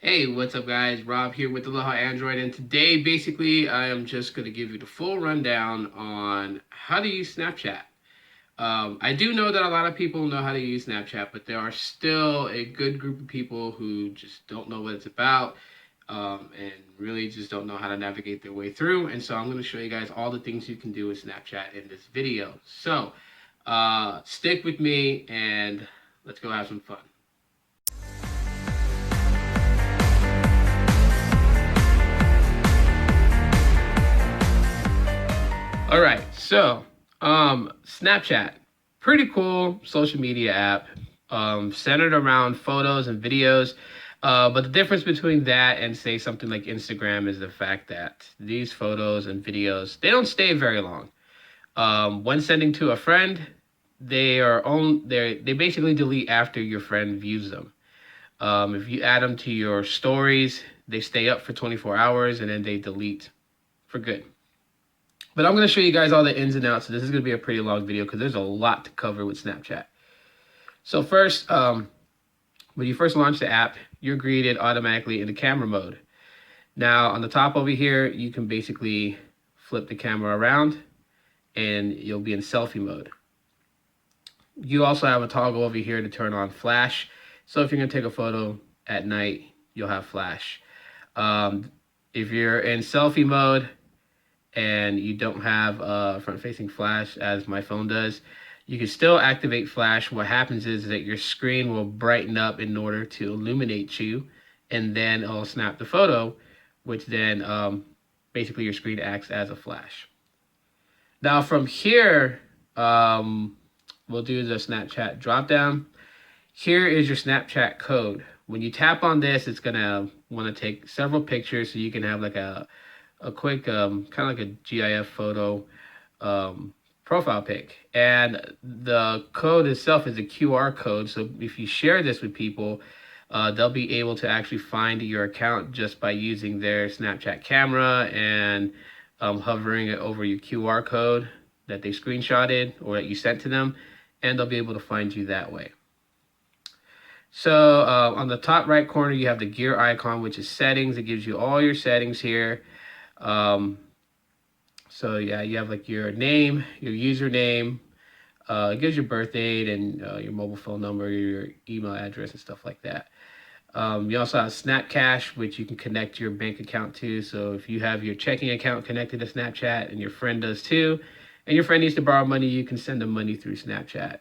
Hey, what's up, guys? Rob here with Aloha Android, and today basically I am just going to give you the full rundown on how to use Snapchat. I do know that a lot of people know how to use Snapchat, but there are still a good group of people who just don't know what it's about and really just don't know how to navigate their way through. And so I'm going to show you guys all the things you can do with Snapchat in this video. So stick with me and let's go have some fun. All right, so Snapchat, pretty cool social media app, centered around photos and videos. But the difference between that and say something like Instagram is the fact that these photos and videos, they don't stay very long. When sending to a friend, they basically delete after your friend views them. If you add them to your stories, they stay up for 24 hours and then they delete for good. But I'm going to show you guys all the ins and outs. So this is going to be a pretty long video because there's a lot to cover with Snapchat. So first, when you first launch the app, you're greeted automatically into camera mode. Now on the top over here, you can basically flip the camera around and you'll be in selfie mode. You also have a toggle over here to turn on flash. So if you're going to take a photo at night, you'll have flash. If you're in selfie mode, and you don't have front-facing flash as my phone does, you can still activate flash. What happens is that your screen will brighten up in order to illuminate you, and then it'll snap the photo, which then basically your screen acts as a flash. Now from here, we'll do the Snapchat dropdown. Here is your Snapchat code. When you tap on this, it's gonna want to take several pictures so you can have like a quick kind of like a GIF photo profile pic. And the code itself is a QR code. So if you share this with people, they'll be able to actually find your account just by using their Snapchat camera and hovering it over your QR code that they screenshotted or that you sent to them, and they'll be able to find you that way. So on the top right corner, you have the gear icon, which is settings. It gives you all your settings here. So yeah, you have like your name, your username, it gives your birth date and your mobile phone number, your email address and stuff like that. You also have Snap Cash, which you can connect your bank account to. So if you have your checking account connected to Snapchat and your friend does too, and your friend needs to borrow money, you can send them money through Snapchat.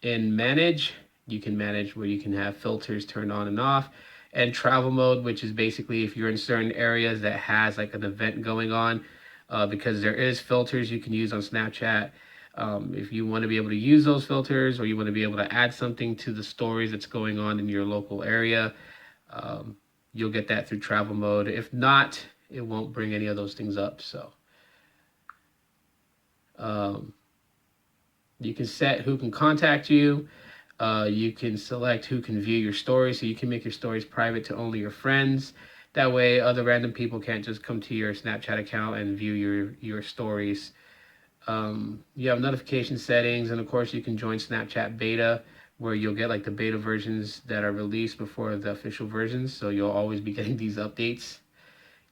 In Manage, you can manage where you can have filters turned on and off. And travel mode, which is basically if you're in certain areas that has like an event going on, because there is filters you can use on Snapchat. If you want to be able to use those filters or you want to be able to add something to the stories that's going on in your local area, you'll get that through travel mode. If not, it won't bring any of those things up. So you can set who can contact you. You can select who can view your stories, so you can make your stories private to only your friends. That way other random people can't just come to your Snapchat account and view your stories. You have notification settings, and of course you can join Snapchat beta, where you'll get like the beta versions that are released before the official versions, so you'll always be getting these updates.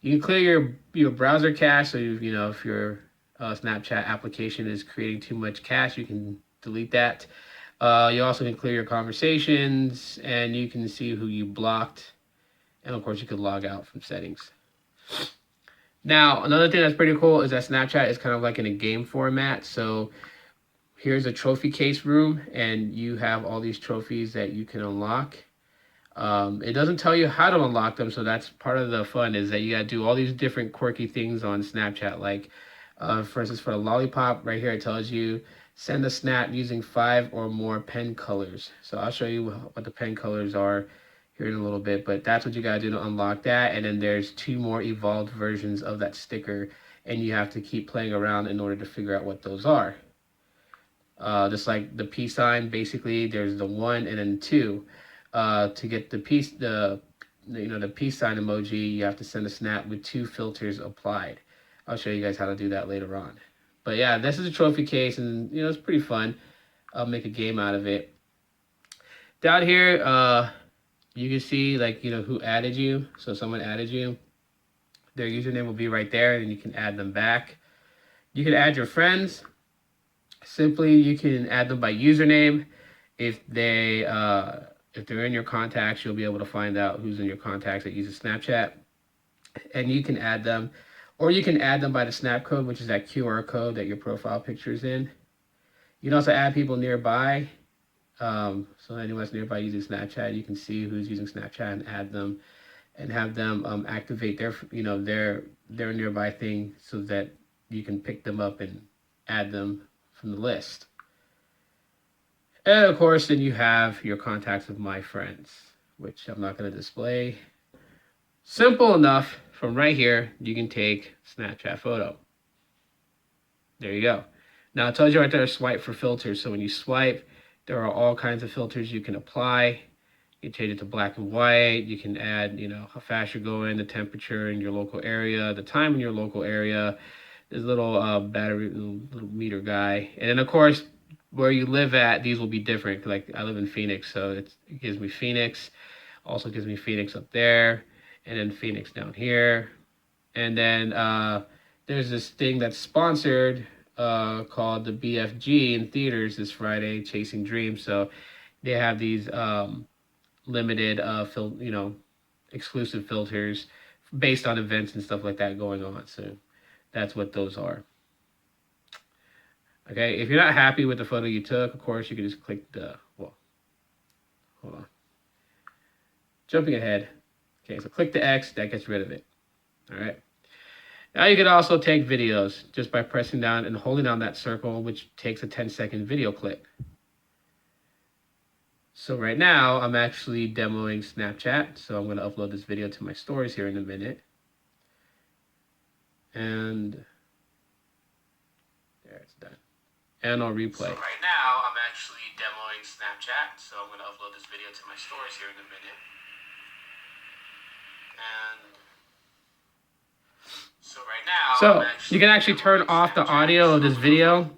You can clear your browser cache, so you know if your Snapchat application is creating too much cache, you can delete that. You also can clear your conversations, and you can see who you blocked, and of course you could log out from settings. Now another thing that's pretty cool is that Snapchat is kind of like in a game format. So here's a trophy case room, and you have all these trophies that you can unlock. It doesn't tell you how to unlock them, so that's part of the fun, is that you gotta do all these different quirky things on Snapchat. Like for instance, for the lollipop right here, it tells you send a snap using 5 or more pen colors. So I'll show you what the pen colors are here in a little bit, but that's what you gotta do to unlock that. And then there's 2 more evolved versions of that sticker, and you have to keep playing around in order to figure out what those are. Just like the peace sign, basically there's the 1 and then 2. To get the peace sign emoji, you have to send a snap with 2 filters applied. I'll show you guys how to do that later on. But yeah, this is a trophy case, and it's pretty fun. I'll make a game out of it. Down here, you can see like, you know, who added you. So someone added you, their username will be right there, and you can add them back. You can add your friends. Simply, you can add them by username. If they're in your contacts, you'll be able to find out who's in your contacts that uses Snapchat, and you can add them, or you can add them by the snap code, which is that QR code that your profile picture is in. You can also add people nearby. So anyone that's nearby using Snapchat, you can see who's using Snapchat and add them, and have them activate their, you know, their nearby thing so that you can pick them up and add them from the list. And of course, then you have your contacts of my friends, which I'm not going to display. Simple enough. From right here, you can take Snapchat photo. There you go. Now it tells you right there, swipe for filters. So when you swipe, there are all kinds of filters you can apply. You can change it to black and white. You can add, you know, how fast you're going, the temperature in your local area, the time in your local area. There's a little battery, little meter guy. And then of course, where you live at, these will be different. Like I live in Phoenix, so it gives me Phoenix. Also gives me Phoenix up there, and then Phoenix down here. And then there's this thing that's sponsored called the BFG in theaters this Friday, Chasing Dreams. So they have these limited, you know, exclusive filters based on events and stuff like that going on. So that's what those are. Okay, if you're not happy with the photo you took, of course, you can just click the, well, hold on. Jumping ahead. Okay, so click the X, that gets rid of it. All right. Now you can also take videos just by pressing down and holding down that circle, which takes a 10-second video clip. So right now, I'm actually demoing Snapchat, so I'm going to upload this video to my stories here in a minute. And there, it's done. And I'll replay. So right now, I'm actually demoing Snapchat, so I'm going to upload this video to my stories here in a minute. And so right now, so you can actually turn off the audio of this video.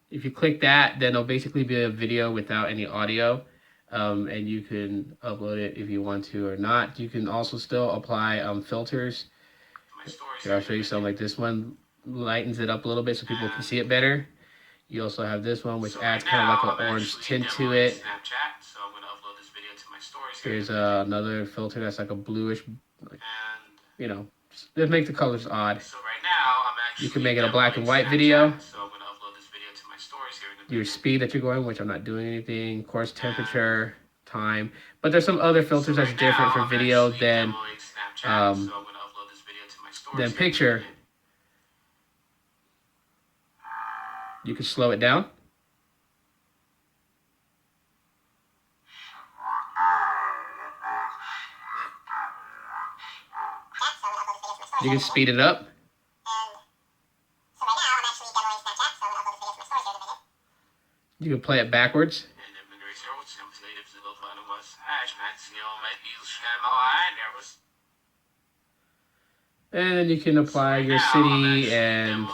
If you click that, then it'll basically be a video without any audio. And you can upload it if you want to or not. You can also still apply filters. Here, I'll show you some like this one. Lightens it up a little bit so people can see it better. You also have this one, which adds kind of like an orange tint to it. Here's another filter that's like a bluish, like, you know, just make the colors odd. You can make it a black and white video. Your speed that you're going, which I'm not doing anything. Of course, temperature, time. But there's some other filters that's different for video than picture. You can slow it down. You can speed it up. You can play it backwards. And then you can apply your city and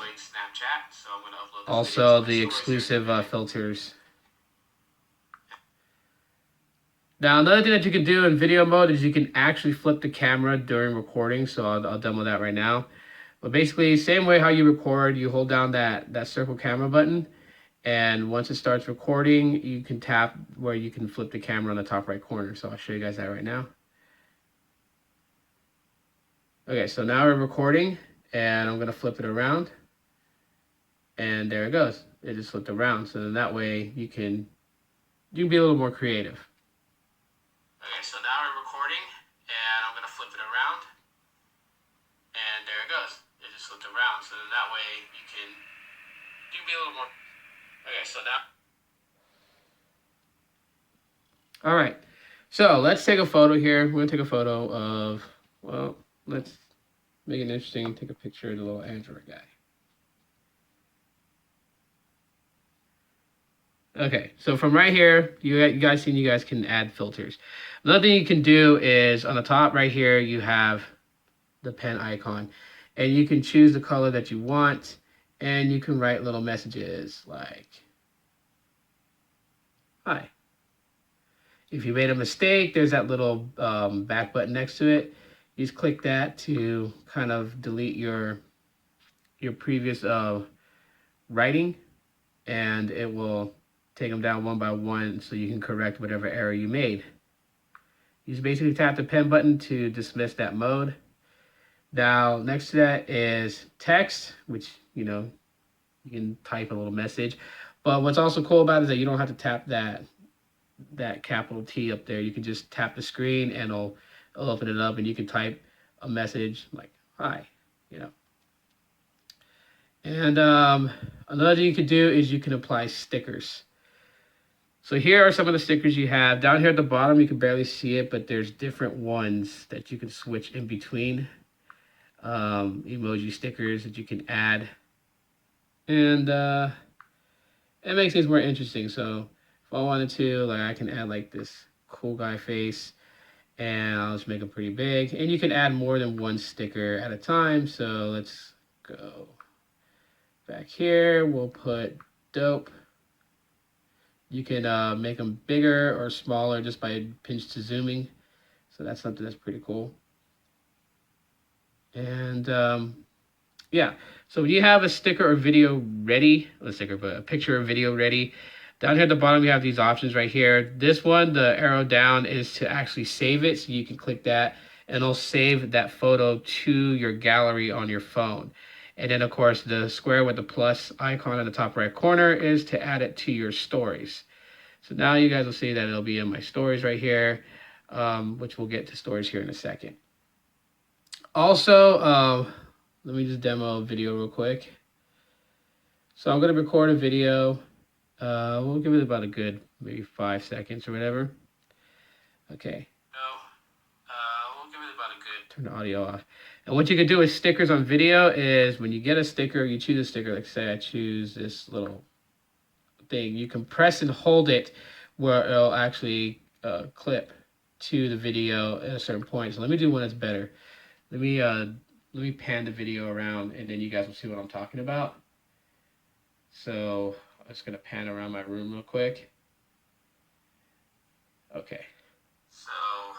also the exclusive filters. Now, another thing that you can do in video mode is you can actually flip the camera during recording. So I'll demo that right now. But basically, same way how you record, you hold down that circle camera button. And once it starts recording, you can tap where you can flip the camera on the top right corner. So I'll show you guys that right now. Okay, so now we're recording, and I'm going to flip it around. And there it goes. It just flipped around. So then that way you can be a little more creative. Okay, so now we're recording, and I'm going to flip it around. And there it goes. It just flipped around. So then that way you can be a little more. Okay, so now. All right. So let's take a photo here. We're going to take a photo of, well, let's make it interesting. Take a picture of the little Android guy. Okay, so from right here, you guys can add filters. Another thing you can do is on the top right here, you have the pen icon. And you can choose the color that you want. And you can write little messages like, hi. If you made a mistake, there's that little back button next to it. You just click that to kind of delete your previous writing, and it will take them down one by one so you can correct whatever error you made. You just basically tap the pen button to dismiss that mode. Now, next to that is text, which, you know, you can type a little message. But what's also cool about it is that you don't have to tap that capital T up there. You can just tap the screen and it'll open it up, and you can type a message like, hi, you know. And another thing you can do is you can apply stickers. So here are some of the stickers you have. Down here at the bottom, you can barely see it, but there's different ones that you can switch in between. Emoji stickers that you can add. And it makes things more interesting. So if I wanted to, like, I can add like this cool guy face, and I'll just make it pretty big. And you can add more than one sticker at a time. So let's go back here. We'll put dope. You can make them bigger or smaller just by pinch to zooming. So that's something that's pretty cool. And yeah, so when you have a sticker or video ready, a picture or video ready, down here at the bottom you have these options right here. This one, the arrow down, is to actually save it. So you can click that and it'll save that photo to your gallery on your phone. And then of course the square with the plus icon in the top right corner is to add it to your stories. So now you guys will see that it'll be in my stories right here, which we'll get to stories here in a second. Also, let me just demo a video real quick. So I'm going to record a video. We'll give it about a good maybe 5 seconds or whatever. Okay. We'll give it about a good. Turn the audio off. And what you can do with stickers on video is when you get a sticker, you choose a sticker. Like say I choose this little thing. You can press and hold it where it'll actually clip to the video at a certain point. So let me do one that's better. Let me pan the video around, and then you guys will see what I'm talking about. So I'm just gonna pan around my room real quick. Okay. So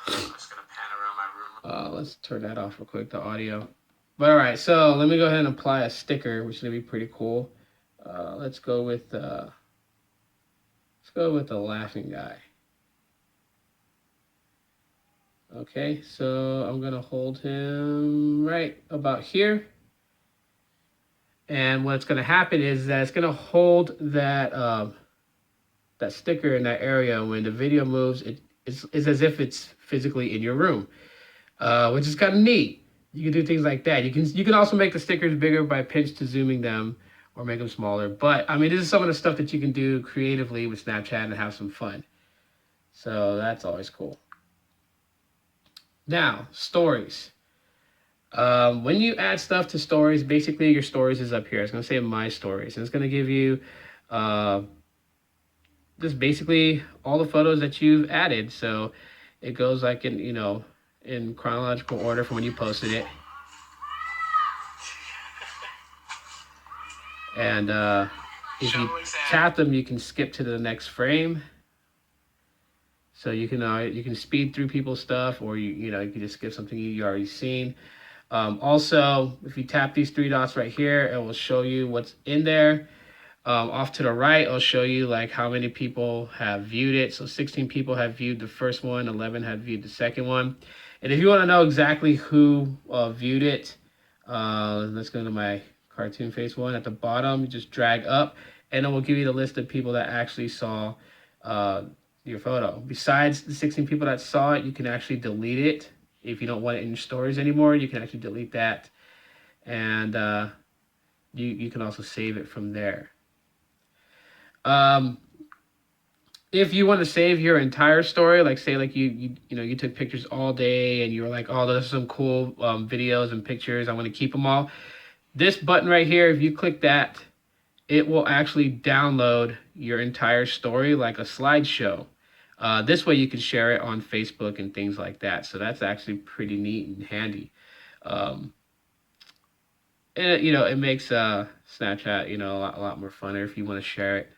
I'm just gonna pan around my room. Let's turn that off real quick, the audio. But all right, so let me go ahead and apply a sticker, which is gonna be pretty cool. Let's go with the laughing guy. Okay, so I'm gonna hold him right about here. And what's gonna happen is that it's gonna hold that that sticker in that area. When the video moves, it's as if it's physically in your room, which is kind of neat. You can do things like that. You can also make the stickers bigger by pinch to zooming them or make them smaller. But I mean, this is some of the stuff that you can do creatively with Snapchat and have some fun. So that's always cool. Now, stories. When you add stuff to stories, basically your stories is up here. It's going to say my stories, and it's going to give you just basically all the photos that you've added. So it goes like in, you know, in chronological order from when you posted it. And if you tap them, you can skip to the next frame. So you can speed through people's stuff, or you can just skip something you already seen. Also, if you tap these 3 dots right here, it will show you what's in there. Off to the right, it'll show you like how many people have viewed it. So 16 people have viewed the first one, 11 have viewed the second one. And if you want to know exactly who viewed it, let's go to my cartoon face one at the bottom. You just drag up, and it will give you the list of people that actually saw your photo. Besides the 16 people that saw it, you can actually delete it. If you don't want it in your stories anymore, you can actually delete that. And you can also save it from there. If you want to save your entire story, like say like you took pictures all day and you were like, oh, those are some cool videos and pictures, I want to keep them all. This button right here, if you click that, it will actually download your entire story like a slideshow. This way you can share it on Facebook and things like that. So that's actually pretty neat and handy. And it makes Snapchat, a lot more funner if you want to share it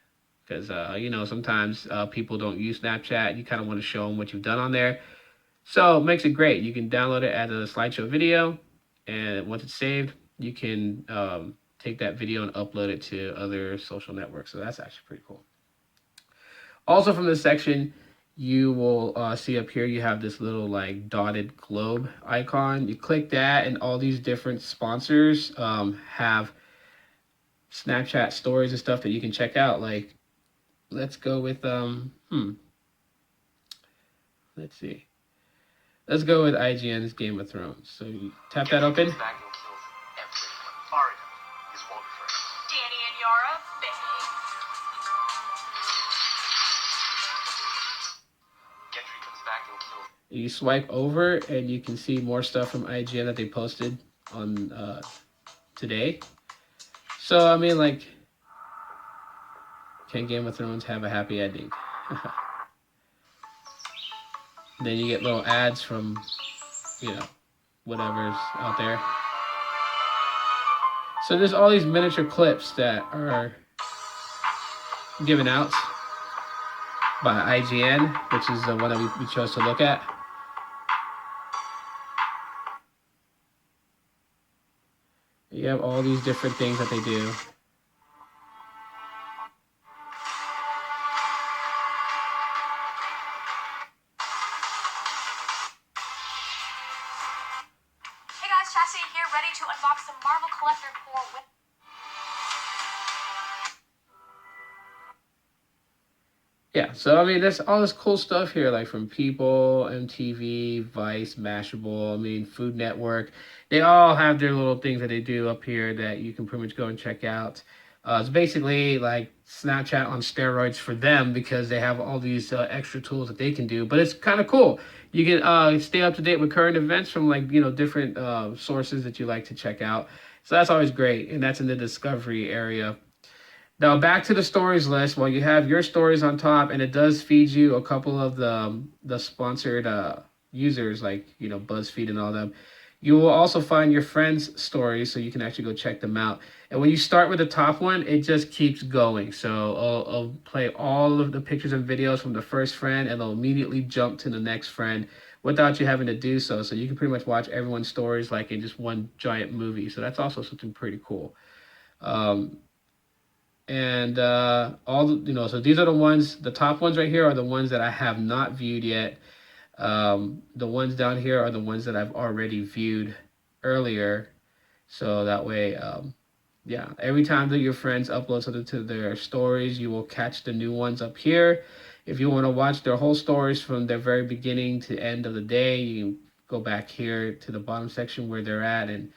because you know, sometimes people don't use Snapchat. You kind of want to show them what you've done on there. So it makes it great. You can download it as a slideshow video, and once it's saved, you can take that video and upload it to other social networks. So that's actually pretty cool. Also from this section, you will see up here, you have this little like dotted globe icon. You click that and all these different sponsors have Snapchat stories and stuff that you can check out. Like, let's go with, let's see. Let's go with IGN's Game of Thrones. So you tap that open. You swipe over and you can see more stuff from IGN that they posted on today. So, I mean, like, can Game of Thrones have a happy ending? Then you get little ads from, you know, whatever's out there. So there's all these miniature clips that are given out by IGN, which is the one that we chose to look at. You have all these different things that they do. Hey guys, Chassis here, ready to unbox some Marvel Collector Core with... Yeah, so I mean, there's all this cool stuff here, like from People, MTV, Vice, Mashable, I mean, Food Network. They all have their little things that they do up here that you can pretty much go and check out. It's basically like Snapchat on steroids for them because they have all these extra tools that they can do. But it's kind of cool. You can stay up to date with current events from like, you know, different sources that you like to check out. So that's always great. And that's in the discovery area. Now back to the stories list. Well, you have your stories on top, and it does feed you a couple of the sponsored users, like, you know, BuzzFeed and all them. You will also find your friends' stories, so you can actually go check them out. And when you start with the top one, it just keeps going. So I'll play all of the pictures and videos from the first friend, and they'll immediately jump to the next friend without you having to do so. So you can pretty much watch everyone's stories like in just one giant movie. So that's also something pretty cool. And all the, you know, so these are the ones, the top ones right here are the ones that I have not viewed yet. The ones down here are the ones that I've already viewed earlier. So that way, yeah, every time that your friends upload something to their stories, you will catch the new ones up here. If you want to watch their whole stories from their very beginning to end of the day, you can go back here to the bottom section where they're at and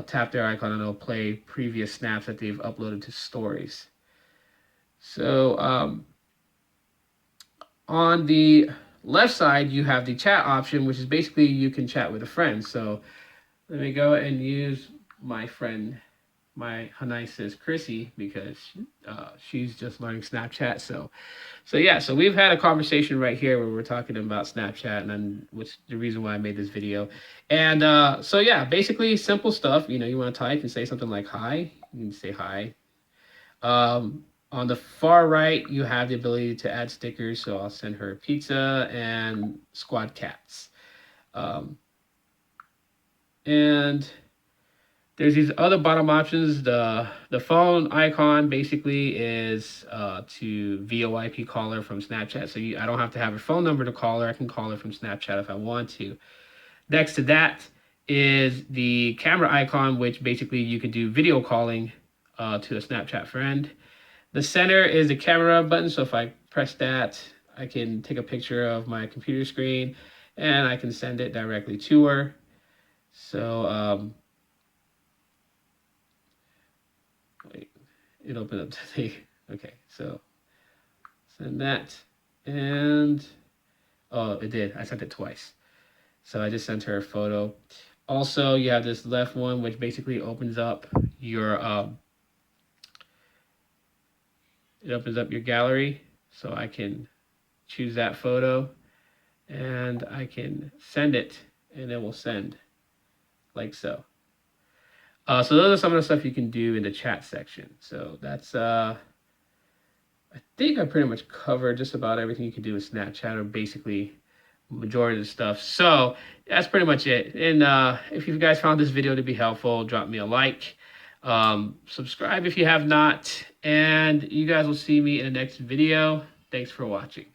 tap their icon and it'll play previous snaps that they've uploaded to stories. So on the left side, you have the chat option, which is basically you can chat with a friend. So let me go and use my friend, her nice is Chrissy, because she's just learning Snapchat. So yeah, so we've had a conversation right here where we're talking about Snapchat, and then which the reason why I made this video. And so yeah, basically simple stuff. You know, you want to type and say something like hi. You can say hi. On the far right, you have the ability to add stickers. So I'll send her pizza and squad cats. And there's these other bottom options. The phone icon basically is to VoIP call her from Snapchat. So I don't have to have her phone number to call her. I can call her from Snapchat if I want to. Next to that is the camera icon, which basically you can do video calling to a Snapchat friend. The center is the camera button. So if I press that, I can take a picture of my computer screen and I can send it directly to her. So it opened up to the, okay, so send that, and oh, it did. I sent it twice. So I just sent her a photo. Also, you have this left one, which basically opens up your it opens up your gallery. So I can choose that photo and I can send it, and it will send like so. So those are some of the stuff you can do in the chat section. So that's I think I pretty much covered just about everything you can do with Snapchat, or basically majority of the stuff. So that's pretty much it. And if you guys found this video to be helpful, drop me a like. Subscribe if you have not. And you guys will see me in the next video. Thanks for watching.